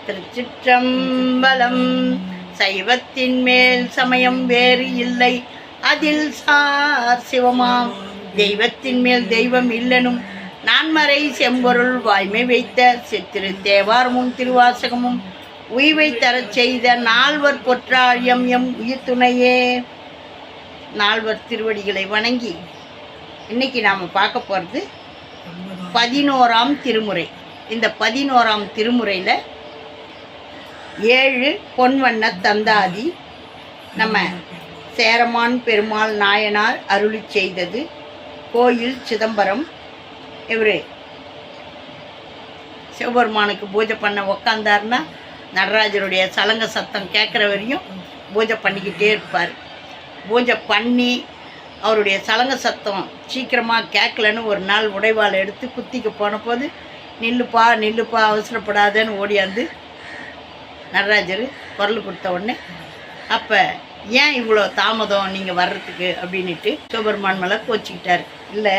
திருச்சிற்றம்பலம். சைவத்தின் மேல் சமயம் வேறு இல்லை, அதில் சார் சிவமாம். தெய்வத்தின் மேல் தெய்வம் இல்லனும் நான்மறை செம்பொருள் வாய்மை வைத்த சித்திரு தேவாரமும் திருவாசகமும் உய்வை தரச் செய்த நால்வர் பொற்றாழியம் எம் உயிர் துணையே. நால்வர் திருவடிகளை வணங்கி இன்னைக்கு நாம் பார்க்க போகிறது 11ஆம் திருமுறை. இந்த 11ஆம் திருமுறையில் 7 பொன்வண்ண தந்தாதி நம்ம சேரமான் பெருமாள் நாயனார் அருளி செய்தது. கோயில் சிதம்பரம். இவர் சிவபெருமானுக்கு பூஜை பண்ண உக்காந்தாருன்னா நடராஜருடைய சலங்க சத்தம் கேட்குற வரையும் பூஜை பண்ணிக்கிட்டே இருப்பார். பூஜை பண்ணி அவருடைய சலங்க சத்தம் சீக்கிரமாக கேட்கலன்னு ஒரு நாள் உடைவாள் எடுத்து குத்திக்க போன போது நில்லுப்பா நில்லுப்பா அவசரப்படாதன்னு ஓடியாந்து நடராஜர் குரல் கொடுத்த உடனே அப்போ ஏன் இவ்வளோ தாமதம் நீங்கள் வர்றதுக்கு அப்படின்ட்டு சிவபெருமான் மேலே கோச்சிக்கிட்டார். இல்லை,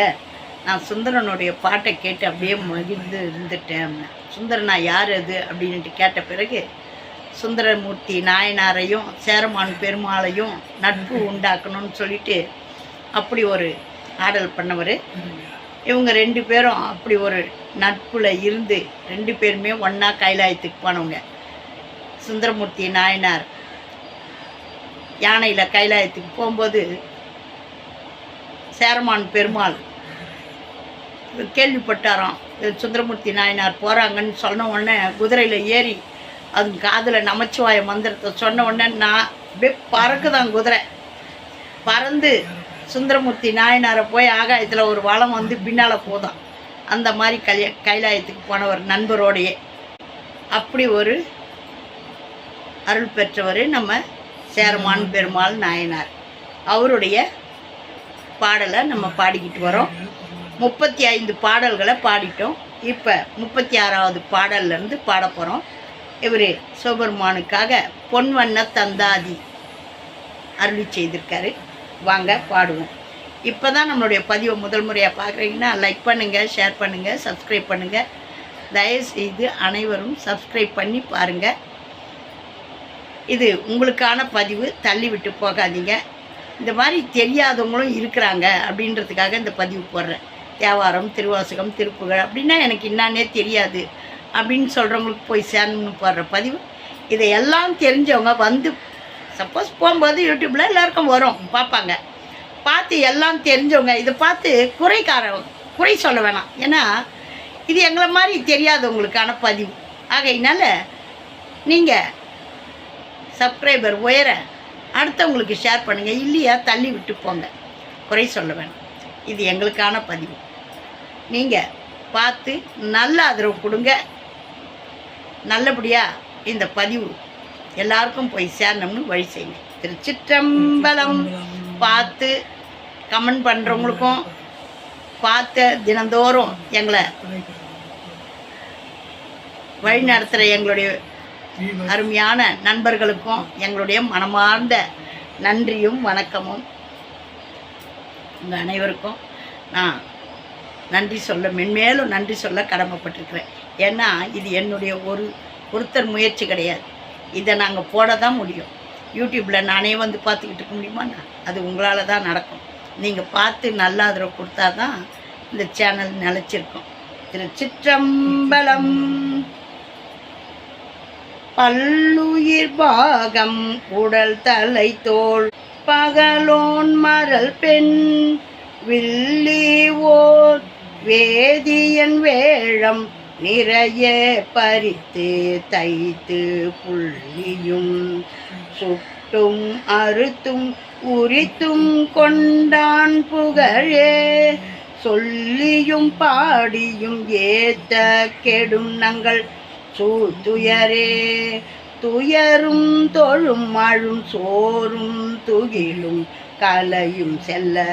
நான் சுந்தரனுடைய பாட்டை கேட்டு அப்படியே மகிழ்ந்து இருந்துட்டேன். சுந்தரனா யார் அது அப்படின்ட்டு கேட்ட பிறகு சுந்தரமூர்த்தி நாயனாரையும் சேரமான் பெருமாளையும் நட்பு உண்டாக்கணும்னு சொல்லிட்டு அப்படி ஒரு ஆடல் பண்ணவர். இவங்க 2 பேரும் அப்படி ஒரு நட்பில் இருந்து 2 பேருமே ஒன்றா கைலாயத்துக்கு போனவங்க. சுந்தரமூர்த்தி நாயனார் யானையில் கைலாயத்துக்கு போகும்போது சேரமான் பெருமாள் கேள்விப்பட்டாராம், சுந்தரமூர்த்தி நாயனார் போகிறாங்கன்னு சொன்ன உடனே குதிரையில் ஏறி அது காதில் நமச்சிவாய மந்திரத்தை சொன்ன உடனே நான் அப்படியே பறக்குதான் குதிரை. பறந்து சுந்தரமூர்த்தி நாயனாரை போய் ஆகாயத்தில் ஒரு வளம் வந்து பின்னால் போதான். அந்த மாதிரி கைலாயத்துக்கு போனவர் நண்பரோடையே. அப்படி ஒரு அருள் பெற்றவர் நம்ம சேரமான் பெருமாள் நாயனார். அவருடைய பாடலை நம்ம பாடிக்கிட்டு வரோம். 35 பாடல்களை பாடிட்டோம். இப்போ 36வது பாடல்லேருந்து பாட போகிறோம். இவர் சிவபெருமானுக்காக பொன்வண்ண தந்தாதி அருளி செய்திருக்காரு. வாங்க பாடுவோம். இப்போ தான் நம்மளுடைய பதிவை முதல் முறையாக பார்க்குறீங்கன்னா லைக் பண்ணுங்கள், ஷேர் பண்ணுங்கள், சப்ஸ்கிரைப் பண்ணுங்கள். தயவுசெய்து அனைவரும் சப்ஸ்கிரைப் பண்ணி பாருங்கள். இது உங்களுக்கான பதிவு, தள்ளி விட்டு போகாதீங்க. இந்த மாதிரி தெரியாதவங்களும் இருக்கிறாங்க அப்படின்றதுக்காக இந்த பதிவு போடுறேன். தேவாரம், திருவாசகம், திருப்புகழ் அப்படின்னா எனக்கு என்னான்னே தெரியாது அப்படின்னு சொல்கிறவங்களுக்கு போய் சேரணும்னு போடுற பதிவு. இதையெல்லாம் தெரிஞ்சவங்க வந்து சப்போஸ் போகும்போது யூடியூப்பில் எல்லாருக்கும் வரும், பார்ப்பாங்க. பார்த்து எல்லாம் தெரிஞ்சவங்க இதை பார்த்து குறை சொல்ல வேணாம். ஏன்னா இது எங்களை மாதிரி தெரியாதவங்களுக்கான பதிவு. ஆகையினால நீங்கள் சப்ஸ்கிரைபர் உயர அடுத்தவங்களுக்கு ஷேர் பண்ணுங்கள். இல்லையா தள்ளி விட்டு போங்க, குறை சொல்ல வேணாம். இது எங்களுக்கான பதிவு. நீங்கள் பார்த்து நல்ல ஆதரவு கொடுங்க. நல்லபடியாக இந்த பதிவு எல்லாருக்கும் போய் சேரணும்னு வழி செய்யுங்க. திருச்சிற்றம்பலம். பார்த்து கமெண்ட் பண்ணுறவங்களுக்கும் பார்த்த தினந்தோறும் எங்களை வழி நடத்துகிற எங்களுடைய அருமையான நண்பர்களுக்கும் எங்களுடைய மனமார்ந்த நன்றியும் வணக்கமும். உங்கள் அனைவருக்கும் நான் நன்றி சொல்ல, மென்மேலும் நன்றி சொல்ல கடமைப்பட்டிருக்கிறேன். ஏன்னா இது என்னுடைய ஒருத்தர் முயற்சி கிடையாது. இதை நாங்கள் போட தான் முடியும். யூடியூப்பில் நானே வந்து பார்த்துக்கிட்டு இருக்க முடியுமாண்ணா? அது உங்களால் தான் நடக்கும். நீங்கள் பார்த்து நல்ல ஆதரவு கொடுத்தா தான் இந்த சேனல் நிலச்சிருக்கும். திருச்சிற்றம்பலம். பல்லுயிர் பாகம் உடல் தலை தோள் பகலோன் மரல் பெண் வில்லி ஓர் வேதியன் வேழம் நிறைய பறித்து தைத்து புள்ளியும் சுட்டும் அறுத்தும் உரித்தும் கொண்டான் புகழே சொல்லியும் பாடியும் ஏத்த கெடும் நங்கள் சூத்துயரே துயரும் தொழும் அழும் சோறும் துகிலும் கலையும் செல்ல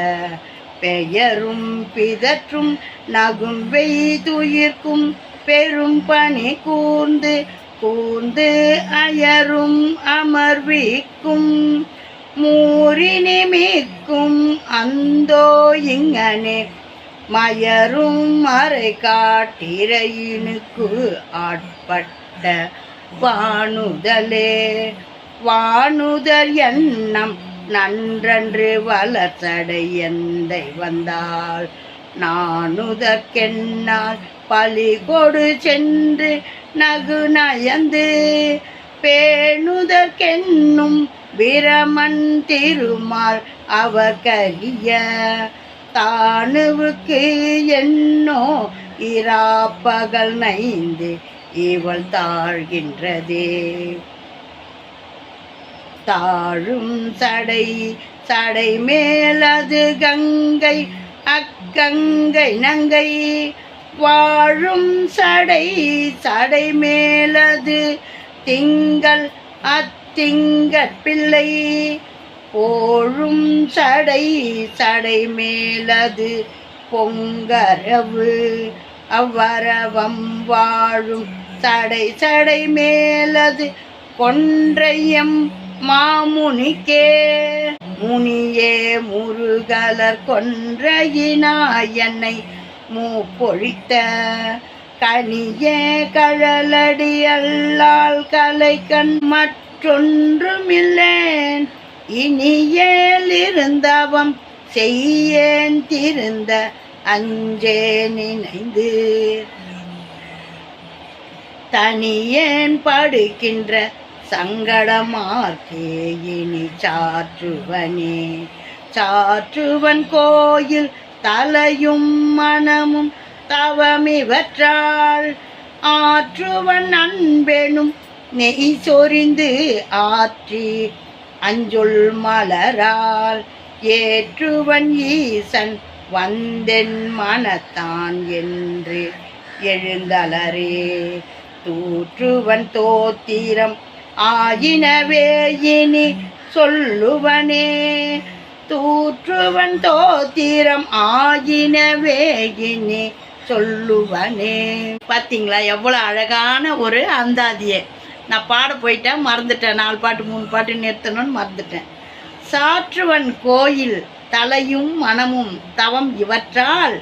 பெயரும் பிதற்றும் நகும் வெய்துயிர்க்கும் பெரும் பணி கூர்ந்து கூர்ந்து அயரும் அமர்விக்கும் மூரினி மிக்கும் அந்தோ இங்கனே மயரும் மறை காட்டிரையினுக்கு ஆட்பட்ட வானுதலே வானுதல் எண்ணம் நன்றன்று வளர்த்தடை எந்தை வந்தாள் நானுதற்கென்னால் பலி கொடு சென்று நகு நயந்து பேணுதற்கென்னும் பிரமன் திருமால் அவர் கரிய தானுவுக்கு என்னோ இராப்பகல் நைந்து இவள் தாழ்கின்றதே தாழும் சடை சடை மேலது கங்கை அக்கங்கை நங்கை வாழும் சடை சடை மேலது திங்கள் அத்திங்கற் பிள்ளை போழும் சடை சடை மேலது பொங்கரவு அவ்வரவம் வாழும் சடை சடை மேலது கொன்றையம் மாமுனிக்கே முனியே முருகலர் கொன்றையினாய் என்னை மூப்பொழித்த கனியே கழலடி அல்லால் கலைக்கண் மற்றொன்றுமில்லேன் இனியேல் இருந்தவம் செய்யேன் திருந்த அஞ்சே நினைந்து தனியேன் படுக்கின்ற சங்கடமார்க்கே இனி சாற்றுவனே சாற்றுவன் கோயில் தலையும் மனமும் தவமிவற்றால் ஆற்றுவன் அன்பெனும் நெய் சொரிந்து ஆற்றி அஞ்சொல் மலரால் ஏற்றுவன் ஈசன் வந்தென் மனத்தான் என்று எழுந்தலரே தூற்றுவன் தோத்திரம் ஆயினவே இனி சொல்லுவனே தூற்றுவன் தோத்திரம் ஆயினவே இனி சொல்லுவனே. பார்த்தீங்களா எவ்வளோ அழகான ஒரு அந்தாதியை. நான் பாட போயிட்டேன், மறந்துட்டேன். 4 பாட்டு 3 பாட்டு நிறுத்தணும்னு மறந்துட்டேன். சாற்றுவன் கோயில் தலையும் மனமும் தவம் இவற்றால்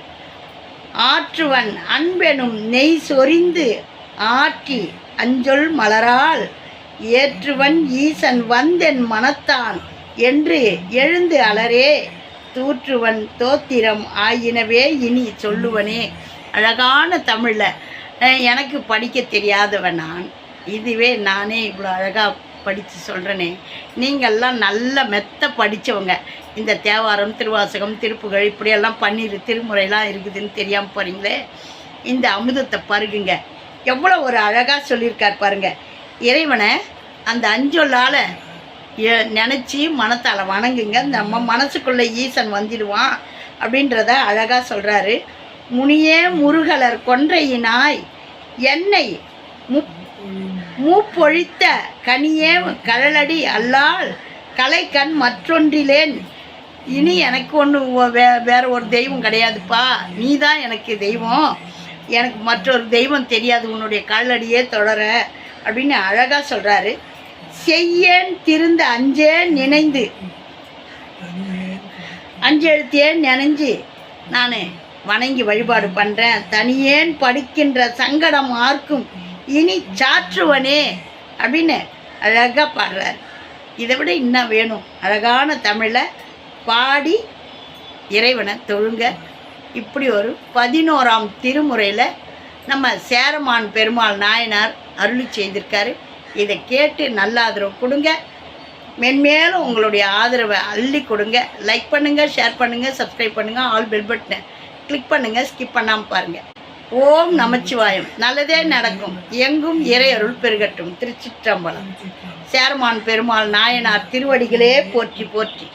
ஆற்றுவன் அன்பெனும் நெய் சொரிந்து ஆற்றி அஞ்சொல் மலரால் ஏற்றுவன் ஈசன் வந்தென் மனத்தான் என்று எழுந்து அலரே தூற்றுவன் தோத்திரம் ஆயினவே இனி சொல்லுவனே. அழகான தமிழில் எனக்கு படிக்க தெரியாதவன் நான். இதுவே நானே இவ்வளோ அழகாக படித்து சொல்கிறேனே. நீங்கள்லாம் நல்ல மெத்த படித்தவங்க. இந்த தேவாரம் திருவாசகம் திருப்புகழ் இப்படியெல்லாம் திருமுறைலாம் இருக்குதுன்னு தெரியாமல் போகிறீங்களே. இந்த அமுதத்தை பருகுங்க. எவ்வளோ ஒரு அழகாக சொல்லியிருக்கார் பாருங்கள். இறைவனை அந்த அஞ்சொல்லால் நினச்சி மனத்தால் வணங்குங்க. நம்ம மனசுக்குள்ளே ஈசன் வந்துடுவான் அப்படின்றத அழகாக சொல்கிறாரு. முனியே முருகலர் கொன்றையினாய் என்னை மூப்பொழித்த கனியே கழலடி அல்லால் கலைக்கண் மற்றொன்றிலேன். இனி எனக்கு ஒன்று வேற ஒரு தெய்வம் கிடையாதுப்பா, நீ தான் எனக்கு தெய்வம், எனக்கு மற்றொரு தெய்வம் தெரியாது, உன்னுடைய கழலடியே தொடர அப்படின்னு அழகாக சொல்கிறாரு. செய்யேன் திருந்த அஞ்சேன் நினைந்து அஞ்செழுத்தேன் நினைஞ்சு நான் வணங்கி வழிபாடு பண்ணுறேன். தனியேன் படுக்கின்ற சங்கடம் ஆர்க்கும் இனி சாற்றுவனே அப்படின்னு அழகாக பாடுறார். இதை விட இன்னும் வேணும். அழகான தமிழில் பாடி இறைவனை தொழுங்க. இப்படி ஒரு 11ஆம் திருமுறையில் நம்ம சேரமான் பெருமாள் நாயனார் அருளி செய்திருக்காரு. இதை கேட்டு நல்ல ஆதரவு கொடுங்க. மென்மேலும் உங்களுடைய ஆதரவை அள்ளி கொடுங்க. லைக் பண்ணுங்கள், ஷேர் பண்ணுங்கள், சப்ஸ்கிரைப் பண்ணுங்கள், ஆல் பெல் பட்டனை கிளிக் பண்ணுங்கள், ஸ்கிப் பண்ணாமல் பாருங்கள். ஓம் நமச்சிவாயம். நல்லதே நடக்கும். எங்கும் இறை அருள் பெருகட்டும். திருச்சிற்றம்பலம். சேரமான் பெருமாள் நாயனார் திருவடிகளே போற்றி போற்றி.